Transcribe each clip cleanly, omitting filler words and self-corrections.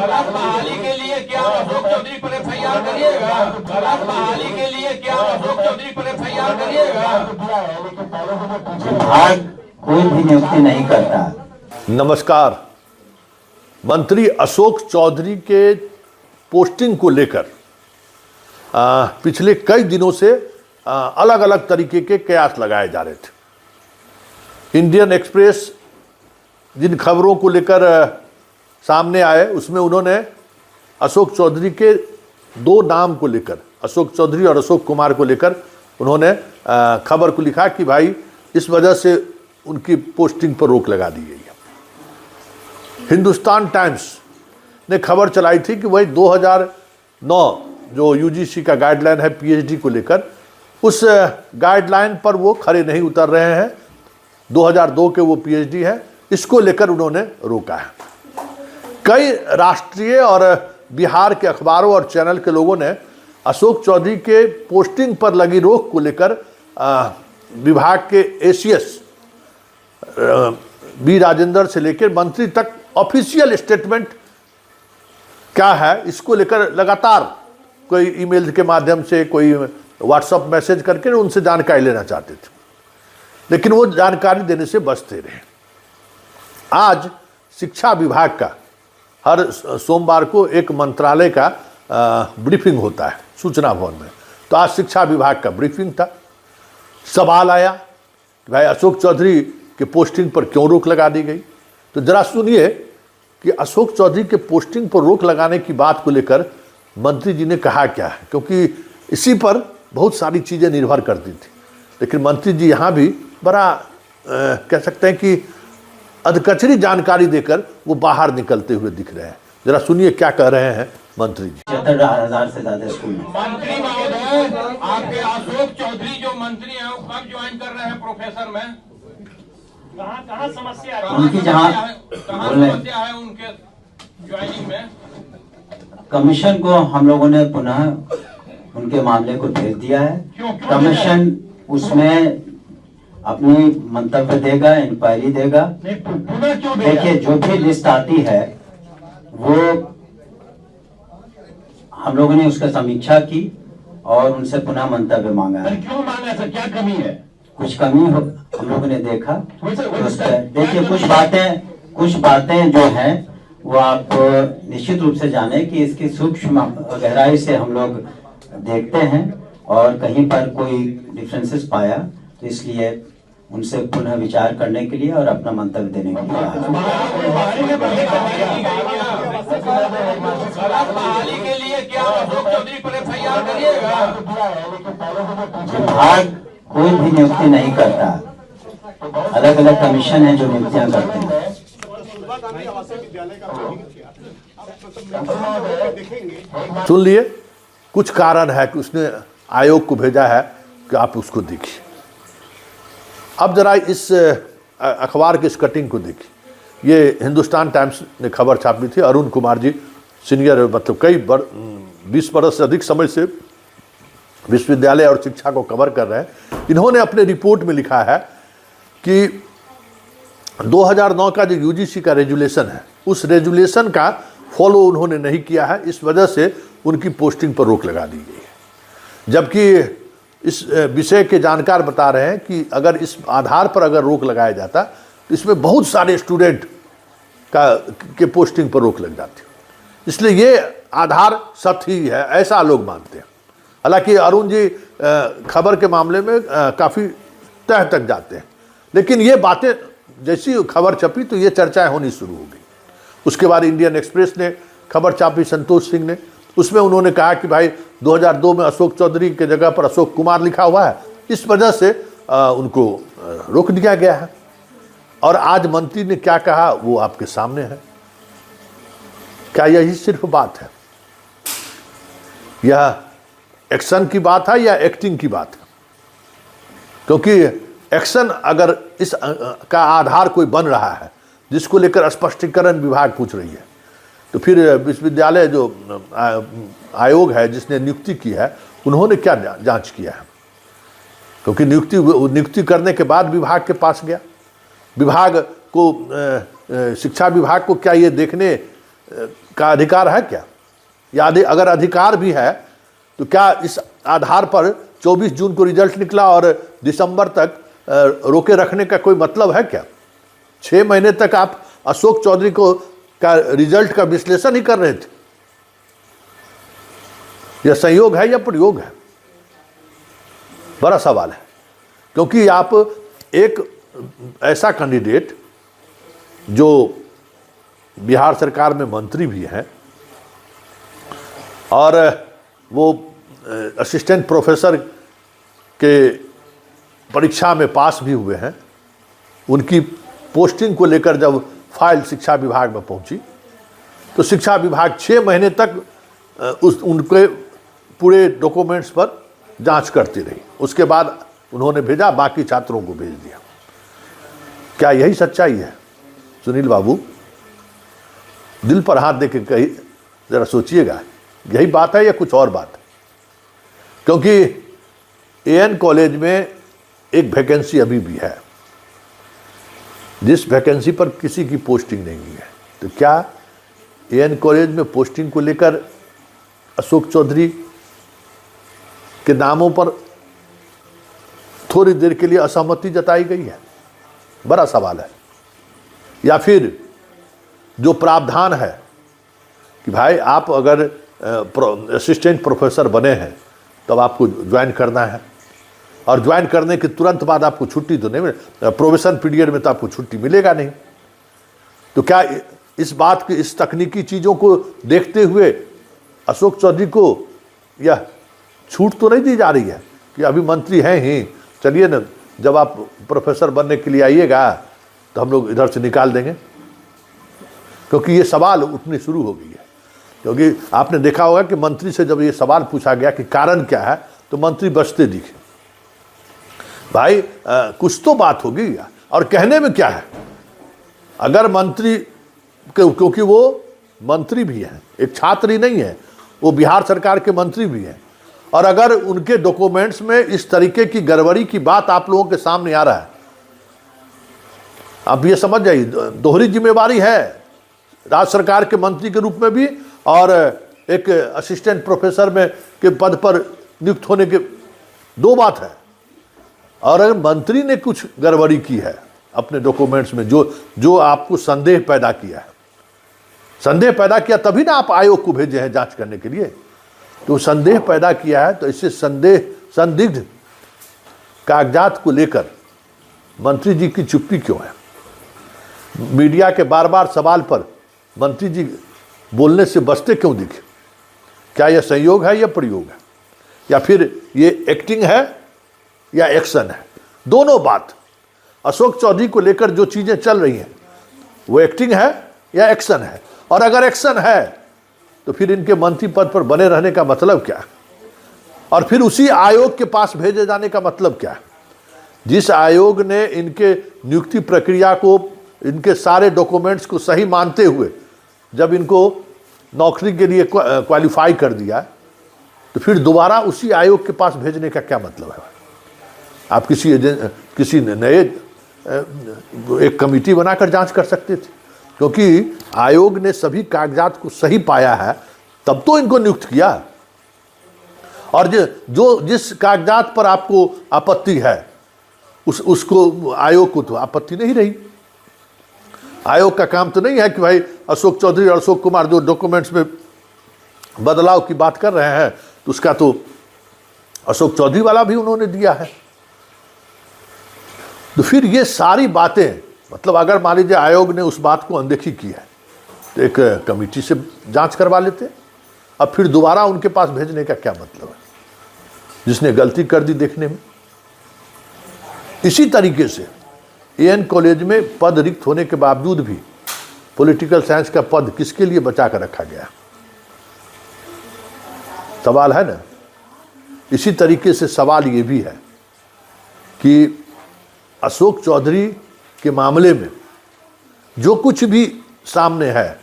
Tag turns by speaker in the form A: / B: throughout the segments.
A: गलत बहाली के लिए क्या अशोक चौधरी पर एफआईआर करिएगा? गलत बहाली के लिए क्या अशोक चौधरी पर एफआईआर करिएगा?
B: विभाग कोई भी नियुक्ति नहीं करता।
C: नमस्कार। मंत्री अशोक चौधरी के पोस्टिंग को लेकर पिछले कई दिनों से अलग अलग तरीके के कयास लगाए जा रहे थे। इंडियन एक्सप्रेस जिन खबरों को लेकर सामने आए उसमें उन्होंने अशोक चौधरी के दो नाम को लेकर, अशोक चौधरी और अशोक कुमार को लेकर उन्होंने खबर को लिखा कि भाई इस वजह से उनकी पोस्टिंग पर रोक लगा दी गई है। हिंदुस्तान टाइम्स ने खबर चलाई थी कि वही 2009 जो यूजीसी का गाइडलाइन है पीएचडी को लेकर, उस गाइडलाइन पर वो खरे नहीं उतर रहे हैं। 2002 के वो पीएचडी हैं, इसको लेकर उन्होंने रोका है। कई राष्ट्रीय और बिहार के अखबारों और चैनल के लोगों ने अशोक चौधरी के पोस्टिंग पर लगी रोक को लेकर विभाग के एसीएस बी राजेंद्र से लेकर मंत्री तक ऑफिशियल स्टेटमेंट क्या है इसको लेकर लगातार कोई ईमेल के माध्यम से, कोई व्हाट्सएप मैसेज करके उनसे जानकारी लेना चाहते थे, लेकिन वो जानकारी देने से बचते रहे। आज शिक्षा विभाग का हर सोमवार को एक मंत्रालय का ब्रीफिंग होता है सूचना भवन में, तो आज शिक्षा विभाग का ब्रीफिंग था। सवाल आया कि भाई अशोक चौधरी के पोस्टिंग पर क्यों रोक लगा दी गई। तो जरा सुनिए कि अशोक चौधरी के पोस्टिंग पर रोक लगाने की बात को लेकर मंत्री जी ने कहा क्या है, क्योंकि इसी पर बहुत सारी चीज़ें निर्भर करती थी। लेकिन मंत्री जी यहाँ भी बड़ा कह सकते हैं कि अधकचरी जानकारी देकर वो बाहर निकलते हुए दिख रहे हैं। जरा सुनिए क्या कह रहे हैं मंत्री जी।
B: 70,000 से ज्यादा स्कूल में।
A: मंत्री महोदय, आपके अशोक चौधरी जो मंत्री हैं वो कब ज्वाइन कर रहे हैं प्रोफेसर में? कहाँ समस्या है?
B: उनकी जहाँ
A: समस्या है उनके ज्वाइनिंग में?
B: कमीशन को हम लोगों ने पुनः उनके मामले को भेज दिया है। कमीशन उसमें अपनी मंतव्य देगा, इंक्वायरी देगा। देखिए जो भी लिस्ट आती है वो हम लोगों ने उसका समीक्षा की और उनसे पुनः मंतव्य मांगा है।
A: क्यों मांगा सर, क्या कमी है?
B: कुछ कमी हो हम लोगों ने देखा तो देखिए कुछ बातें जो हैं वो आप निश्चित रूप से जाने कि इसकी सूक्ष्म गहराई से हम लोग देखते हैं और कहीं पर कोई डिफरेंसेस पाया तो इसलिए उनसे पुनः विचार करने के लिए और अपना मंतव्य देने के लिए विभाग कोई भी नियुक्ति नहीं करता। अलग अलग कमीशन है जो नियुक्तियां करते हैं।
C: सुन लिए, कुछ कारण है कि उसने आयोग को भेजा है कि आप उसको देखिए। अब जरा इस अखबार की इस कटिंग को देखिए। ये हिंदुस्तान टाइम्स ने खबर छापी थी। अरुण कुमार जी सीनियर, मतलब कई 20 बरस से अधिक समय से विश्वविद्यालय और शिक्षा को कवर कर रहे हैं। इन्होंने अपने रिपोर्ट में लिखा है कि 2009 का जो यूजीसी का रेजुलेशन है उस रेजुलेशन का फॉलो उन्होंने नहीं किया है, इस वजह से उनकी पोस्टिंग पर रोक लगा दी गई है। जबकि इस विषय के जानकार बता रहे हैं कि अगर इस आधार पर अगर रोक लगाया जाता तो इसमें बहुत सारे स्टूडेंट के पोस्टिंग पर रोक लग जाती। इसलिए ये आधार सत्य ही है, ऐसा लोग मानते हैं। हालांकि अरुण जी खबर के मामले में काफ़ी तह तक जाते हैं, लेकिन ये बातें जैसी खबर छपी तो ये चर्चाएं होनी शुरू हो गई। उसके बाद इंडियन एक्सप्रेस ने खबर छापी, संतोष सिंह ने, उसमें उन्होंने कहा कि भाई 2002 में अशोक चौधरी के जगह पर अशोक कुमार लिखा हुआ है, इस वजह से उनको रोक दिया गया है। और आज मंत्री ने क्या कहा वो आपके सामने है। क्या यही सिर्फ बात है? यह एक्शन की बात है या एक्टिंग की बात है? क्योंकि एक्शन अगर इस का आधार कोई बन रहा है जिसको लेकर स्पष्टीकरण विभाग पूछ रही है, तो फिर विश्वविद्यालय जो आयोग है जिसने नियुक्ति की है उन्होंने क्या जांच किया है? क्योंकि नियुक्ति करने के बाद विभाग के पास गया। विभाग को शिक्षा विभाग को क्या ये देखने का अधिकार है क्या? या अगर अधिकार भी है तो क्या इस आधार पर 24 जून को रिजल्ट निकला और दिसंबर तक रोके रखने का कोई मतलब है क्या? 6 महीने तक आप अशोक चौधरी को का रिजल्ट का विश्लेषण ही कर रहे थे। यह संयोग है या प्रयोग है? बड़ा सवाल है, क्योंकि आप एक ऐसा कैंडिडेट जो बिहार सरकार में मंत्री भी हैं और वो असिस्टेंट प्रोफेसर के परीक्षा में पास भी हुए हैं, उनकी पोस्टिंग को लेकर जब फाइल शिक्षा विभाग में पहुंची तो शिक्षा विभाग 6 महीने तक उनके पूरे डॉक्यूमेंट्स पर जांच करती रही। उसके बाद उन्होंने भेजा, बाकी छात्रों को भेज दिया। क्या यही सच्चाई है? सुनील बाबू, दिल पर हाथ दे के कही, जरा सोचिएगा, यही बात है या कुछ और बात है? क्योंकि एएन कॉलेज में एक वैकेंसी अभी भी है, जिस वैकेंसी पर किसी की पोस्टिंग नहीं हुई है। तो क्या एएन कॉलेज में पोस्टिंग को लेकर अशोक चौधरी के नामों पर थोड़ी देर के लिए असहमति जताई गई है? बड़ा सवाल है। या फिर जो प्रावधान है कि भाई आप अगर असिस्टेंट प्रोफेसर बने हैं तब आपको ज्वाइन करना है, और ज्वाइन करने के तुरंत बाद आपको छुट्टी तो नहीं मिले, प्रोबेशन पीरियड में तो आपको छुट्टी मिलेगा नहीं। तो क्या इस बात की, इस तकनीकी चीज़ों को देखते हुए अशोक चौधरी को यह छूट तो नहीं दी जा रही है कि अभी मंत्री हैं ही, चलिए ना, जब आप प्रोफेसर बनने के लिए आइएगा तो हम लोग इधर से निकाल देंगे? क्योंकि ये सवाल उठनी शुरू हो गई है। क्योंकि आपने देखा होगा कि मंत्री से जब ये सवाल पूछा गया कि कारण क्या है, तो मंत्री बचते दिखे। भाई कुछ तो बात होगी, और कहने में क्या है? अगर मंत्री, क्योंकि वो मंत्री भी हैं, एक छात्र ही नहीं है, वो बिहार सरकार के मंत्री भी हैं, और अगर उनके डॉक्यूमेंट्स में इस तरीके की गड़बड़ी की बात आप लोगों के सामने आ रहा है, आप ये समझ जाइए दोहरी जिम्मेवारी है, राज्य सरकार के मंत्री के रूप में भी और एक असिस्टेंट प्रोफेसर में के पद पर नियुक्त होने के दो बात है। और अगर मंत्री ने कुछ गड़बड़ी की है अपने डॉक्यूमेंट्स में, जो आपको संदेह पैदा किया है, संदेह पैदा किया तभी ना आप आयोग को भेजे हैं जांच करने के लिए। तो संदेह पैदा किया है, तो इससे संदिग्ध कागजात को लेकर मंत्री जी की चुप्पी क्यों है? मीडिया के बार बार सवाल पर मंत्री जी बोलने से बचते क्यों दिखे? क्या यह संयोग है या प्रयोग है, या फिर ये एक्टिंग है या एक्शन है? दोनों बात अशोक चौधरी को लेकर जो चीजें चल रही हैं वो एक्टिंग है या एक्शन है? और अगर एक्शन है तो फिर इनके मंत्री पद पर बने रहने का मतलब क्या है? और फिर उसी आयोग के पास भेजे जाने का मतलब क्या है, जिस आयोग ने इनके नियुक्ति प्रक्रिया को, इनके सारे डॉक्यूमेंट्स को सही मानते हुए जब इनको नौकरी के लिए क्वालिफाई कर दिया, तो फिर दोबारा उसी आयोग के पास भेजने का क्या मतलब है? आप किसी नए एक कमेटी बनाकर जांच कर सकते थे, क्योंकि आयोग ने सभी कागजात को सही पाया है तब तो इनको नियुक्त किया। और जिस कागजात पर आपको आपत्ति है उसको आयोग को तो आपत्ति नहीं रही। आयोग का काम तो नहीं है कि भाई अशोक चौधरी और अशोक कुमार जो डॉक्यूमेंट्स में बदलाव की बात कर रहे हैं तो उसका तो अशोक चौधरी वाला भी उन्होंने दिया है। तो फिर ये सारी बातें, मतलब अगर मान लीजिए आयोग ने उस बात को अनदेखी की है तो एक कमेटी से जांच करवा लेते, अब फिर दोबारा उनके पास भेजने का क्या मतलब है, जिसने गलती कर दी देखने में। इसी तरीके से एएन कॉलेज में पद रिक्त होने के बावजूद भी पॉलिटिकल साइंस का पद किसके लिए बचा कर रखा गया, सवाल है ना। इसी तरीके से सवाल ये भी है कि अशोक चौधरी के मामले में जो कुछ भी सामने है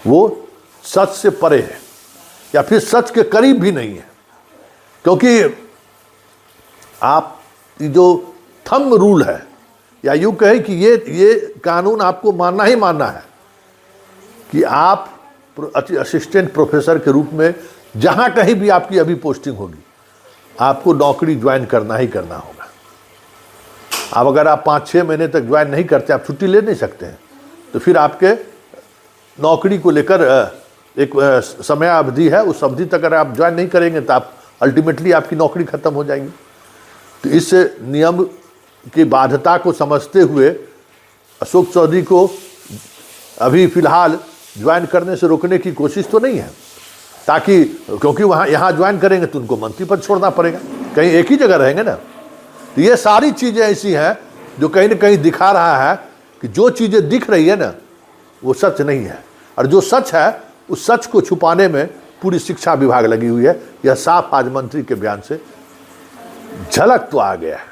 C: वो सच से परे है या फिर सच के करीब भी नहीं है। क्योंकि आप जो थंब रूल है, या यूँ कहे कि ये कानून आपको मानना ही मानना है, कि आप असिस्टेंट प्रोफेसर के रूप में जहाँ कहीं भी आपकी अभी पोस्टिंग होगी, आपको नौकरी ज्वाइन करना ही करना होगा। अब अगर आप 5-6 महीने तक ज्वाइन नहीं करते, आप छुट्टी ले नहीं सकते हैं, तो फिर आपके नौकरी को लेकर एक समय अवधि है, उस अवधि तक अगर आप ज्वाइन नहीं करेंगे तो आप अल्टीमेटली आपकी नौकरी खत्म हो जाएगी। तो इस नियम की बाध्यता को समझते हुए अशोक चौधरी को अभी फिलहाल ज्वाइन करने से रोकने की कोशिश तो नहीं है, ताकि क्योंकि वहाँ यहाँ ज्वाइन करेंगे तो उनको मंत्री पद छोड़ना पड़ेगा, कहीं एक ही जगह रहेंगे ना। तो ये सारी चीज़ें ऐसी हैं जो कहीं ना कहीं दिखा रहा है कि जो चीज़ें दिख रही है ना वो सच नहीं है, और जो सच है उस सच को छुपाने में पूरी शिक्षा विभाग लगी हुई है। यह साफ आज मंत्री के बयान से झलक तो आ गया है।